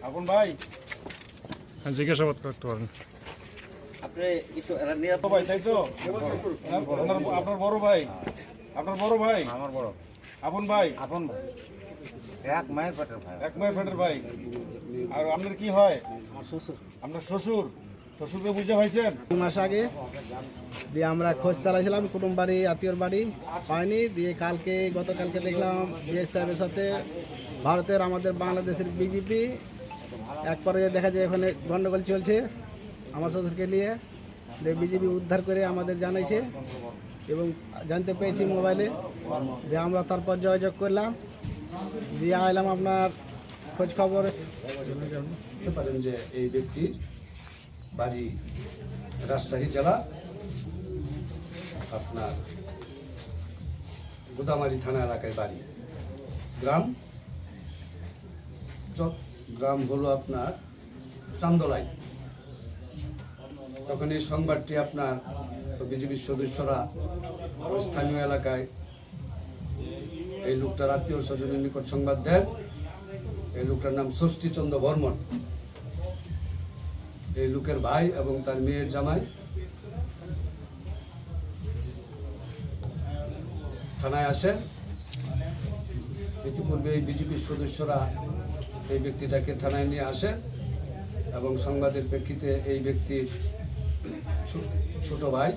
আপন ভাই জিজ্ঞাসাবাদ করতে পারেন। আপনি একটু এরা নিয়ে ভাই তাই তো আপনার বড় ভাই, আপনার বড় ভাই, আমার বড় আপন ভাই, আপন ভাই, এক মায়ের পেটের ভাই, এক মায়ের পেটের ভাই। আর আপনার কি হয়? আমার শ্বশুর। আপনার শ্বশুর, শ্বশুরকে বুঝে পাইছেন? 2 মাস আগে দিয়ে আমরা খোঁজ চালাইছিলাম কুটুম বাড়ি, আত্মীয়র বাড়ি, পাইনি। দিয়ে গতকালকে দেখলাম বিএস সাহেবের সাথে ভারতের আমাদের বাংলাদেশের বিজেপি এক পর্যায়ে দেখা যায় এখানে গন্ডগোল চলছে আমার শ্বশুরকে নিয়ে। বিজেপি উদ্ধার করে আমাদের জানাইছে এবং জানতে পেরেছি মোবাইলে, যে আমরা তারপর যোগাযোগ করলাম, দিয়ে আইলাম আপনার খোঁজ খবর। বলতে পারেন যে এই ব্যক্তির বাড়ি রাজশাহী জেলা আপনার গোদামারি থানা এলাকায় বাড়ি। গ্রাম হলো আপনার চান্দলাই। তখন এই সংবাদটি আপনার বিজেপির সদস্যরা স্থানীয় এলাকায় এই লোকটার আত্মীয় স্বজনের নিকট সংবাদ দেন। এই লোকটার নাম ষষ্ঠীচন্দ্র বর্মন। এই লোকের ভাই এবং তার মেয়ের জামাই থানায় আসেন। ইতিপূর্বে এই বিজেপির সদস্যরা এই ব্যক্তিটাকে থানায় নিয়ে আসেন এবং সংবাদের প্রেক্ষিতে এই ব্যক্তির ছোট ভাই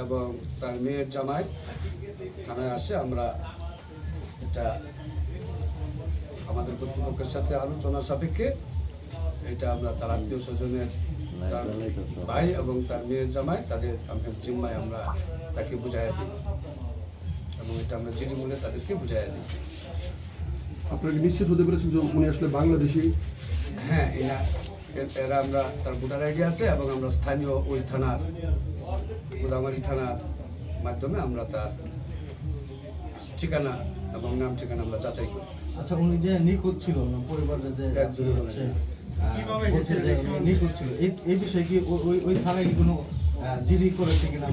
এবং তার মেয়ের জামাই থানায় আসে। আমরা এটা আমাদের কর্তৃপক্ষের সাথে আলোচনা সাপেক্ষে এটা আমরা তার আত্মীয় স্বজনের তার ভাই এবং তার মেয়ের জামাই তাদের জিম্মায় আমরা তাকে বুঝাইয়া দিই এবং এটা আমরা জিডি মূলে তাদেরকে বুঝাইয়া দিই। আপনাকে নিশ্চিত হতে পেরেছেন যে উনি আসলে বাংলাদেশি? হ্যাঁ, এরা আমরা তার ভোটার আইডি আছে এবং আমরা স্থানীয় ওই থানার গোদামারি থানার মাধ্যমে আমরা তার ঠিকানা এবং নাম ঠিকানা আমরা যাচাই করি। আচ্ছা, উনি যে নিখোঁজ ছিল, পরিবারের যে নিখোঁজ ছিল, এই বিষয়ে কি ওই থানায় কি কোনো জিডি করেছে কিনা?